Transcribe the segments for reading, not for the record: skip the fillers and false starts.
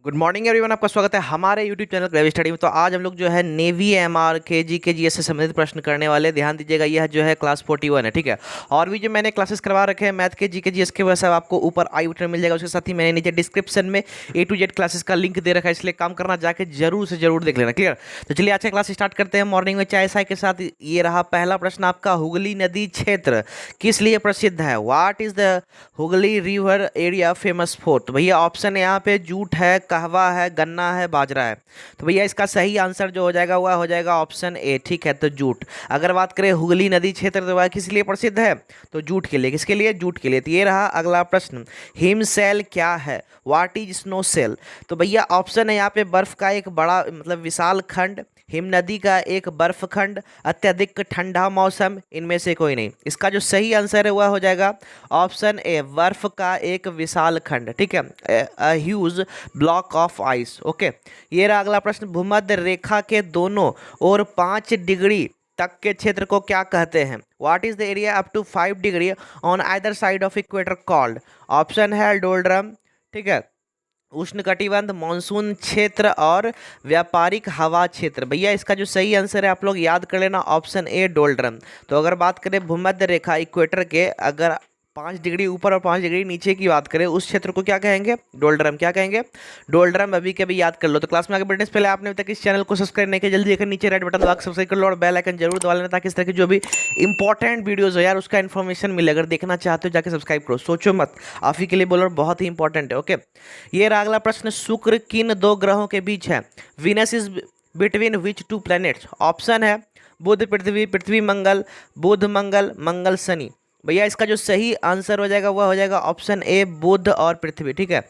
Good morning everyone, आपका स्वागत है हमारे यूट्यूब चैनल ग्रेवी स्टडी में। तो आज हम लोग जो है नेवी एमआर के जी के जीएस से संबंधित प्रश्न करने वाले। ध्यान दीजिएगा, यह जो है क्लास 41 है, ठीक है। और भी जो मैंने क्लासेस करवा रखे हैं मैथ के जी के जीएस के, वह सब आपको ऊपर आई बटन मिल जाएगा। उसके साथ ही मैंने नीचे डिस्क्रिप्शन में A to Z क्लासेस का लिंक दे रखा है, इसलिए काम करना जाके जरूर से जरूर देख लेना। क्लियर? तो चलिए आज का क्लास स्टार्ट करते हैं मॉर्निंग में चाय साय के साथ। ये रहा पहला प्रश्न आपका, हुगली नदी क्षेत्र किस लिए प्रसिद्ध है? What is the Hooghly river area famous for? तो भैया ऑप्शन यहाँ पे जूट है, कहवा है, गन्ना है, बाजरा है। तो भैया इसका सही आंसर जो हो जाएगा वह हो जाएगा ऑप्शन ए, ठीक है। तो जूट। अगर बात करें हुगली नदी क्षेत्र तो वह किस लिए प्रसिद्ध है? तो जूट के लिए। किसके लिए? जूट के लिए। तो ये रहा अगला प्रश्न, हिमशैल क्या है? What is snow cell? तो भैया ऑप्शन है यहाँ पे बर्फ का एक बड़ा मतलब विशाल खंड, हिम नदी का एक बर्फखंड, अत्यधिक ठंडा मौसम, इनमें से कोई नहीं। इसका जो सही आंसर है वह हो जाएगा ऑप्शन ए, बर्फ का एक विशाल खंड, ठीक है, a huge block of ice. Okay. ये रहा अगला प्रश्न, भूमध्य रेखा के दोनों और 5 डिग्री तक के क्षेत्र को क्या कहते हैं? What is the area up to 5 degree on either side of equator called? Option है डोल्ड्रम, ठीक है, उष्णकटिबंध, मानसून क्षेत्र और व्यापारिक हवा क्षेत्र। भैया इसका जो सही आंसर है आप लोग याद कर लेना, ऑप्शन ए डोल्ड्रम। तो अगर बात करें भूमध्य रेखा इक्वेटर के अगर 5 डिग्री ऊपर और 5 डिग्री नीचे की बात करें, उस क्षेत्र को क्या कहेंगे? डोल्ड्रम। क्या कहेंगे? डोल्ड्रम। अभी के भी याद कर लो। तो क्लास में आगे बढ़ने से पहले आपने अभी तक इस चैनल को सब्सक्राइब नहीं किया, जल्दी देखकर नीचे रेड बटन दबा के सब्सक्राइब कर लो और बेल आइकन जरूर दबा लेना, ताकि इस तरह की जो भी इंपॉर्टेंट वीडियोस हो यार उसका इन्फॉर्मेशन मिले। अगर देखना चाहते हो जाके सब्सक्राइब करो, सोचो मत, आप ही के लिए बोलो, बहुत ही इंपॉर्टेंट है। ओके। ये रहा अगला प्रश्न, शुक्र किन 2 ग्रहों के बीच है? Venus is between which 2 planets? Option है बुध पृथ्वी, पृथ्वी मंगल, बुध मंगल, मंगल शनि। भैया इसका जो सही आंसर हो जाएगा वह हो जाएगा ऑप्शन ए, बुध और पृथ्वी, ठीक है।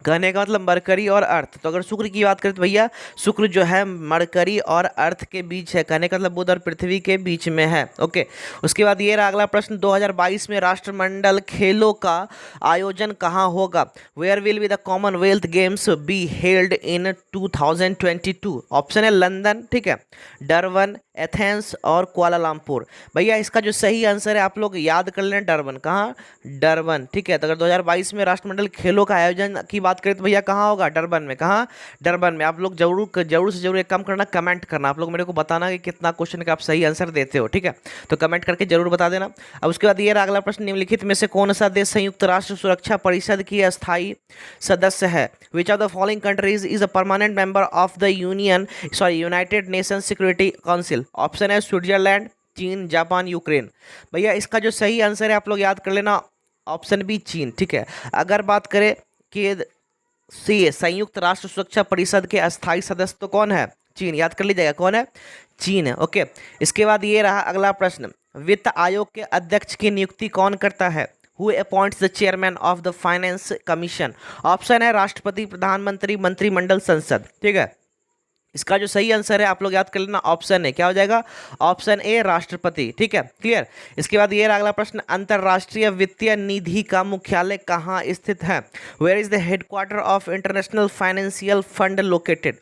कहने का मतलब मरकरी और अर्थ। तो अगर शुक्र की बात करें तो भैया शुक्र जो है मरकरी और अर्थ के बीच है, कहने का मतलब बुध और पृथ्वी के बीच में है। ओके। उसके बाद ये रहा अगला प्रश्न, 2022 में राष्ट्रमंडल खेलों का आयोजन कहाँ होगा? Where will be the Commonwealth Games be held in 2022? Option है लंदन, ठीक है, डरबन, एथेंस और कुआलालंपुर। भैया इसका जो सही आंसर है आप लोग याद कर लें, डरबन। कहाँ? डरबन, ठीक है। तो अगर 2022 में राष्ट्रमंडल खेलों का आयोजन की बात करें तो भैया कहाँ होगा? डरबन में। कहाँ? डरबन में। आप लोग जरूर जरूर से जरूर एक काम करना, कमेंट करना, आप लोग मेरे को बताना कि कितना क्वेश्चन का आप सही आंसर देते हो, ठीक है। तो कमेंट करके जरूर बता देना। अब उसके बाद ये रहा अगला प्रश्न, निम्नलिखित में से कौन सा देश संयुक्त राष्ट्र सुरक्षा परिषद की अस्थायी सदस्य है? Which of the following countries is a permanent member of the United nation security council? Option है स्विट्जरलैंड, चीन, जापान, यूक्रेन। भैया इसका जो सही आंसर है आप लोग याद कर लेना, ऑप्शन बी, चीन, ठीक है। अगर बात करें कि संयुक्त राष्ट्र सुरक्षा परिषद के अस्थायी सदस्य तो कौन है? चीन। याद कर लीजिएगा कौन है? चीन है। ओके। इसके बाद ये रहा अगला प्रश्न, वित्त आयोग के अध्यक्ष की नियुक्ति कौन करता है? Who appoints the chairman of the finance commission? Option है राष्ट्रपति, प्रधानमंत्री, मंत्रिमंडल, संसद, ठीक है। इसका जो सही आंसर है आप लोग याद कर लेना, ऑप्शन है, क्या हो जाएगा? ऑप्शन ए, राष्ट्रपति, ठीक है। क्लियर? इसके बाद ये रहा अगला प्रश्न, अंतरराष्ट्रीय वित्तीय निधि का मुख्यालय कहाँ स्थित है? Where is the headquarter of International Financial Fund located?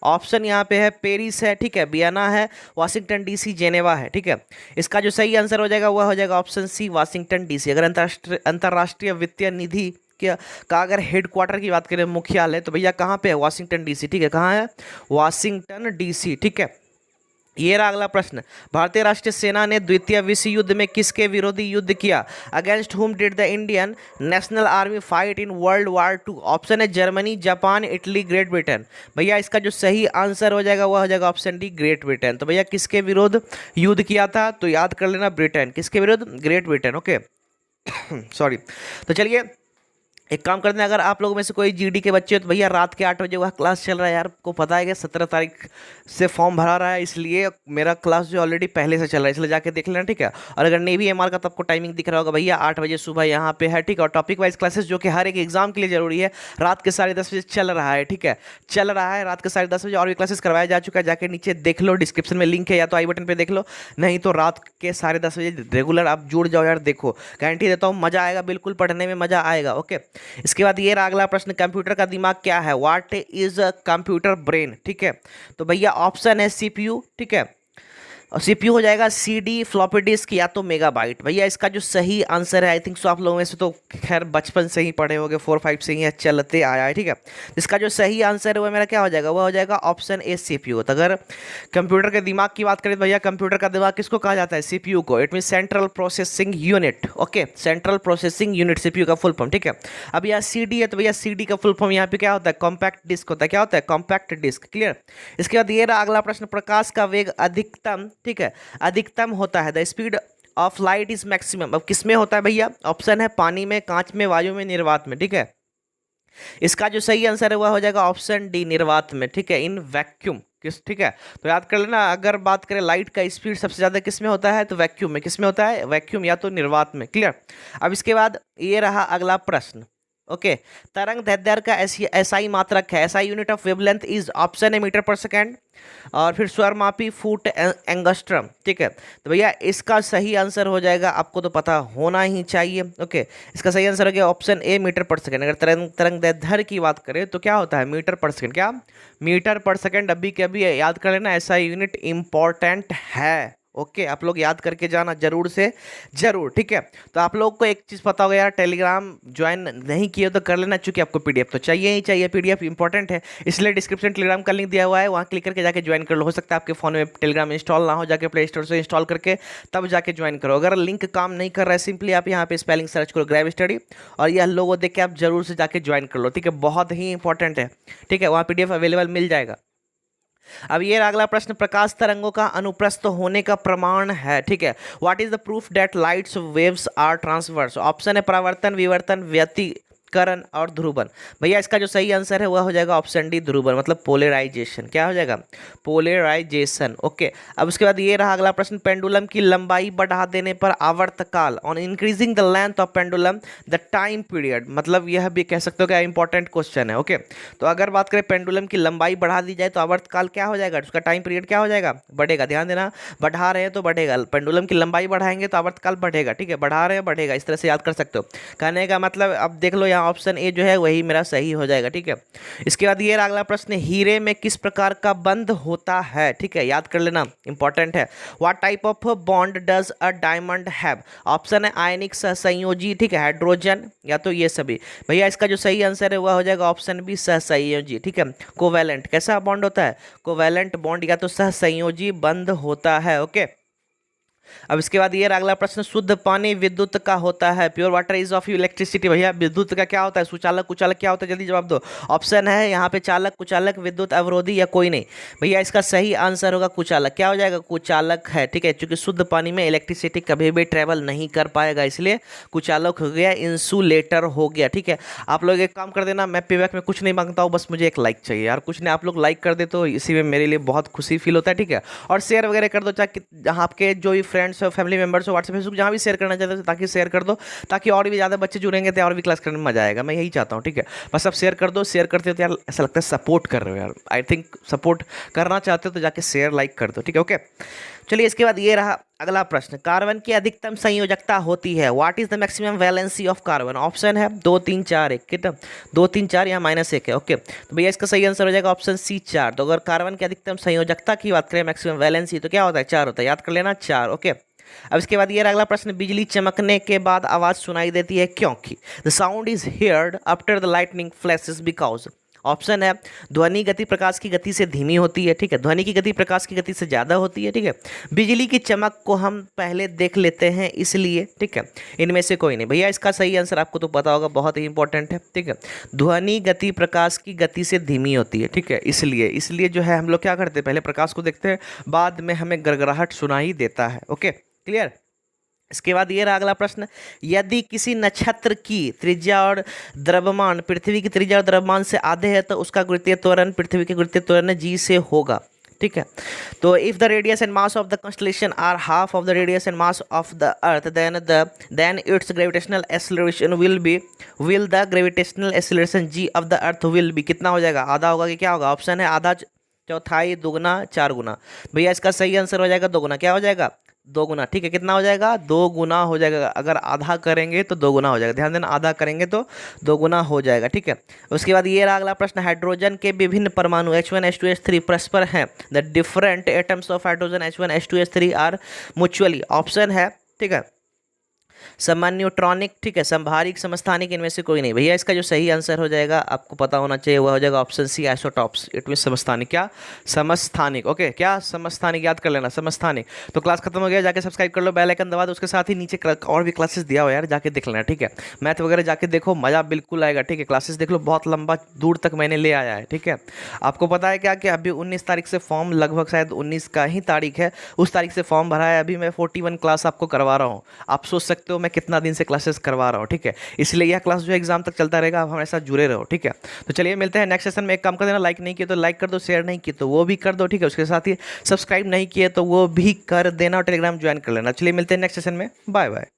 Option यहाँ पे है पेरिस है, ठीक है, वियना है, वाशिंगटन डीसी, जेनेवा है, ठीक है। इसका जो सही आंसर हो जाएगा वह हो जाएगा ऑप्शन सी, वाशिंगटन डीसी। अगर अंतरराष्ट्रीय वित्तीय निधि का अगर हेडक्वार्टर की बात करें, मुख्यालय, तो भैया कहाँ पे है? वाशिंगटन डीसी, ठीक है। कहाँ है? वाशिंगटन डीसी, ठीक है। ये रहा अगला प्रश्न, भारतीय राष्ट्रीय सेना ने द्वितीय विश्व युद्ध में किसके विरोधी युद्ध किया? Against whom did the Indian National Army fight in World War 2? Option है Germany, Japan, Italy, Great Britain. भैया इसका जो सही आंसर हो जाएगा वह हो जाएगा ऑप्शन डी, ग्रेट ब्रिटेन। तो भैया किसके विरुद्ध युद्ध किया था? तो याद कर लेना, ब्रिटेन। किसके विरुद्ध? Great Britain. ओके। सॉरी। तो चलिए एक काम करते हैं, अगर आप लोगों में से कोई जीडी के बच्चे हो तो भैया रात के 8 बजे वह क्लास चल रहा है यार, आपको पता है कि 17 तारीख से फॉर्म भरा रहा है, इसलिए मेरा क्लास जो ऑलरेडी पहले से चल रहा है, इसलिए जाके देख लेना, ठीक है। और अगर नेवी एमआर का तो आपको टाइमिंग दिख रहा होगा भैया, 8 बजे सुबह यहाँ पे है, ठीक है। और टॉपिक वाइज क्लासेस जो कि हर एक एग्जाम के लिए जरूरी है, रात के 10:30 बजे चल रहा है, ठीक है, चल रहा है रात के 10:30 बजे। और भी क्लासेस करवाया जा चुका है, जाके नीचे देख लो, डिस्क्रिप्शन में लिंक है, या तो आई बटन पर देख लो, नहीं तो रात के 10:30 बजे रेगुलर आप जुड़ जाओ यार, देखो गारंटी देता हूँ मजा आएगा, बिल्कुल पढ़ने में मजा आएगा। ओके। इसके बाद ये अगला प्रश्न, कंप्यूटर का दिमाग क्या है? What is a computer brain? ठीक है। तो भैया ऑप्शन है सीपीयू, ठीक है, और सीपीयू हो जाएगा सीडी, फ्लॉपी डिस्क या तो मेगाबाइट। भैया इसका जो सही आंसर है, आई थिंक सो आप लोगों में से तो खैर बचपन से ही पढ़े होंगे, 4-5 से ही चलते आया है, ठीक है। इसका जो सही आंसर है वो मेरा क्या हो जाएगा, वो हो जाएगा ऑप्शन ए सीपीयू। तो अगर कंप्यूटर के दिमाग की बात करें तो भैया कंप्यूटर का दिमाग किसको कहा जाता है, सीपीयू को। It mean central processing unit, okay, central processing unit CPU का फुल फॉर्म, ठीक है। अब यहाँ सीडी है तो भैया सीडी का फुल फॉर्म यहाँ पे क्या होता है, कॉम्पैक्ट डिस्क होता है। क्या होता है, कॉम्पैक्ट डिस्क, क्लियर। इसके बाद ये रहा अगला प्रश्न, प्रकाश का वेग अधिकतम, ठीक है, अधिकतम होता है, the speed of light is maximum. अब किस में होता है भैया, ऑप्शन है पानी में, कांच में, वायु में, निर्वात में, ठीक है। इसका जो सही आंसर है वह हो जाएगा ऑप्शन डी, निर्वात में, ठीक है, इन वैक्यूम किस, ठीक है। तो याद कर लेना, अगर बात करें लाइट का स्पीड सबसे ज्यादा किस में होता है, तो वैक्यूम में। किस में होता है, वैक्यूम या तो निर्वात में, क्लियर। अब इसके बाद ये रहा अगला प्रश्न, ओके। तरंग दैर्ध्य का एसआई मात्रक है, SI unit of wavelength is, option है मीटर पर सेकेंड, और फिर स्वरमापी फुट एंगस्ट्रम, ठीक है। तो भैया इसका सही आंसर हो जाएगा, आपको तो पता होना ही चाहिए, ओके। इसका सही आंसर हो गया ऑप्शन ए, मीटर पर सेकेंड। अगर तरंग दैर्ध्य की बात करें तो क्या होता है, मीटर पर सेकेंड, क्या मीटर पर सेकेंड। अभी के अभी याद कर लेना, एसआई यूनिट इंपॉर्टेंट है, ओके। आप लोग याद करके जाना जरूर से जरूर, ठीक है। तो आप लोग को एक चीज़ पता होगा यार, टेलीग्राम ज्वाइन नहीं किए तो कर लेना, चूंकि आपको पीडीएफ तो चाहिए ही चाहिए, पीडीएफ इंपॉर्टेंट है, इसलिए डिस्क्रिप्शन टेलीग्राम का लिंक दिया हुआ है, वहाँ क्लिक करके जाके ज्वाइन कर लो। हो सकता है आपके फोन में टेलीग्राम इंस्टॉल ना हो, जाके प्ले स्टोर से इंस्टॉल करके तब जाके ज्वाइन करो। अगर लिंक काम नहीं कर रहा है, सिंपली आप यहाँ पे स्पेलिंग सर्च करो ग्रैब स्टडी, और यह लोगो देख के आप जरूर से जाके ज्वाइन कर लो, ठीक है। बहुत ही इंपॉर्टेंट है, ठीक है, वहाँ पीडीएफ अवेलेबल मिल जाएगा। अब ये अगला प्रश्न, प्रकाश तरंगों का अनुप्रस्थ होने का प्रमाण है, ठीक है। What is the proof that lights waves are transverse, option है परावर्तन, विवर्तन, व्यतिकरण और ध्रुवन। भैया इसका जो सही आंसर है वह हो जाएगा ऑप्शन डी, ध्रुवन, मतलब पोलराइजेशन। क्या हो जाएगा, पोलराइजेशन, ओके। अब उसके बाद ये रहा अगला प्रश्न, पेंडुलम की लंबाई बढ़ा देने पर आवर्तकाल, on increasing the length of pendulum the time period, मतलब यह भी कह सकते हो क्या इंपॉर्टेंट क्वेश्चन है, ओके। तो अगर बात करें पेंडुलम की लंबाई बढ़ा दी जाए तो आवर्तकाल क्या हो जाएगा, उसका टाइम पीरियड क्या हो जाएगा, बढ़ेगा। ध्यान देना, बढ़ा रहे हैं तो बढ़ेगा, पेंडुलम की लंबाई बढ़ाएंगे तो आवर्तकाल बढ़ेगा, ठीक है, बढ़ा रहे हैं बढ़ेगा, इस तरह से याद कर सकते हो। कहने का मतलब अब देख लो यहाँ ऑप्शन ए जो है वही मेरा सही हो जाएगा, ठीक है। इसके बाद ये अगला प्रश्न, हीरे में किस प्रकार का बंध होता है, ठीक है, याद कर लेना, इंपॉर्टेंट है। What type of bond does a diamond have, option है आयनिक सहसंयोजी, ठीक है, हाइड्रोजन या तो ये सभी। भैया इसका जो सही आंसर है वह हो जाएगा ऑप्शन बी, सहसंयोजी, ठीक है, कोवैलेंट। कैसा बॉन्ड होता है, कोवैलेंट बॉन्ड या तो सहसंयोजी बंध होता है, ओके। अब इसके बाद ये अगला प्रश्न, शुद्ध पानी विद्युत का होता है, pure water is of electricity. भैया विद्युत का क्या होता है, सुचालक कुचालक क्या होता है, जल्दी जवाब दो। ऑप्शन है यहाँ पे चालक, कुचालक, विद्युत अवरोधी या कोई नहीं। भैया इसका सही आंसर होगा कुचालक। क्या हो जाएगा, कुचालक है, ठीक है, क्योंकि शुद्ध पानी में इलेक्ट्रिसिटी कभी भी ट्रेवल नहीं कर पाएगा, इसलिए कुचालक हो गया, इंसुलेटर हो गया, ठीक है। आप लोग एक काम कर देना, मैं पेबैक में कुछ नहीं मांगता हूँ, बस मुझे एक लाइक चाहिए यार, कुछ नहीं, आप लोग लाइक कर दे तो इसी में मेरे लिए बहुत खुशी फील होता है, ठीक है। और शेयर वगैरह कर दो, चाहे आपके जो भी फ्रेंड्स हो, फैमिली मेंबर्स हो, व्हाट्सएप फेसबुक जहाँ भी शेयर करना चाहते हो ताकि शेयर कर दो, ताकि और भी ज़्यादा बच्चे जुड़ेंगे तो और भी क्लास करने में मजा आएगा, मैं यही चाहता हूँ, ठीक है। बस आप शेयर कर दो, शेयर करते हो तो यार ऐसा लगता है सपोर्ट कर रहे हो यार, आई थिंक सपोर्ट करना चाहते हो तो जाके शेयर लाइक कर दो, ठीक है, ओके। चलिए इसके बाद ये रहा अगला प्रश्न, कार्बन की अधिकतम संयोजकता होती है, what is the maximum valency of carbon, option है 2 3 4 1, कितना 2 3 4, यहाँ -1 है, ओके। तो भैया इसका सही आंसर हो जाएगा ऑप्शन सी, 4। तो अगर कार्बन की अधिकतम संयोजकता की बात करें, मैक्सिमम वैलेंसी, तो क्या होता है, 4 होता है, याद कर लेना 4, ओके। अब इसके बाद ये अगला प्रश्न, बिजली चमकने के बाद आवाज सुनाई देती है क्योंकि, the sound is heard after the lightning flashes because. Option है ध्वनि गति प्रकाश की गति से धीमी होती है, ठीक है, ध्वनि की गति प्रकाश की गति से ज़्यादा होती है, ठीक है, बिजली की चमक को हम पहले देख लेते हैं इसलिए, ठीक है, इनमें से कोई नहीं। भैया इसका सही आंसर आपको तो पता होगा, बहुत ही इंपॉर्टेंट है, ठीक है, ध्वनि गति प्रकाश की गति से धीमी होती है, ठीक है, इसलिए जो है हम लोग क्या करते हैं, पहले प्रकाश को देखते हैं, बाद में हमें गड़गड़ाहट सुनाई देता है, ओके, क्लियर। इसके बाद ये रहा अगला प्रश्न, यदि किसी नक्षत्र की त्रिज्या और द्रव्यमान पृथ्वी की त्रिज्या और द्रव्यमान से आधे है तो उसका गुरुत्वीय त्वरण पृथ्वी के गुरुत्वीय त्वरण जी से होगा, ठीक है। तो if the radius and mass of the constellation are half of the radius and mass of the earth then its gravitational acceleration will the gravitational acceleration g of the earth will be, कितना हो जाएगा, आधा होगा कि क्या होगा, option है आधा, चौथाई, दुगना, 4 गुना। भैया इसका सही आंसर हो जाएगा दोगुना। क्या हो जाएगा, दो गुना, ठीक है, कितना हो जाएगा, दो गुना हो जाएगा। अगर आधा करेंगे तो दो गुना हो जाएगा, ध्यान देना, आधा करेंगे तो दो गुना हो जाएगा, ठीक है। उसके बाद ये रहा अगला प्रश्न, हाइड्रोजन के विभिन्न परमाणु H1 H2 H3 परस्पर हैं, the different atoms of hydrogen H1 H2 H3 are mutually, option है, ठीक है, समन्यूट्रॉनिक, ठीक है, संभारिक, समस्थानिक, इनमें से कोई नहीं। भैया इसका जो सही आंसर हो जाएगा आपको पता होना चाहिए, वह हो जाएगा option C, isotopes. It mean समस्थानिक, क्या समस्थानिक, ओके, क्या समस्थानिक, याद कर लेना समस्थानिक। तो क्लास खत्म हो गया, जाके सब्सक्राइब कर लो, बेल आइकन दबा दो, उसके साथ ही नीचे और भी क्लासेस दिया हो यार, जाके देख लेना, ठीक है। मैथ वगैरह जाके देखो, मजा बिल्कुल आएगा, ठीक है। क्लासेस देख लो, बहुत लंबा दूर तक मैंने ले आया है, ठीक है। आपको पता है क्या कि अभी 19 तारीख से फॉर्म, लगभग शायद 19 का ही तारीख है, उस तारीख से फॉर्म भरा है। अभी मैं 41 क्लास आपको करवा रहा हूँ। आप सोच सकते हो मैं कितना दिन से क्लासेस करवा रहा हूँ, ठीक है। इसलिए यह क्लास जो एग्जाम तक चलता रहेगा, आप हमारे साथ जुड़े रहो, ठीक है। तो चलिए मिलते हैं नेक्स्ट सेशन में। एक काम कर देना, लाइक नहीं किया तो लाइक कर दो, शेयर नहीं किया तो वो भी कर दो, ठीक है। उसके साथ ही सब्सक्राइब नहीं किए तो वो भी कर देना और टेलीग्राम ज्वाइन कर लेना। चलिए मिलते हैं नेक्स्ट सेशन में, बाय बाय।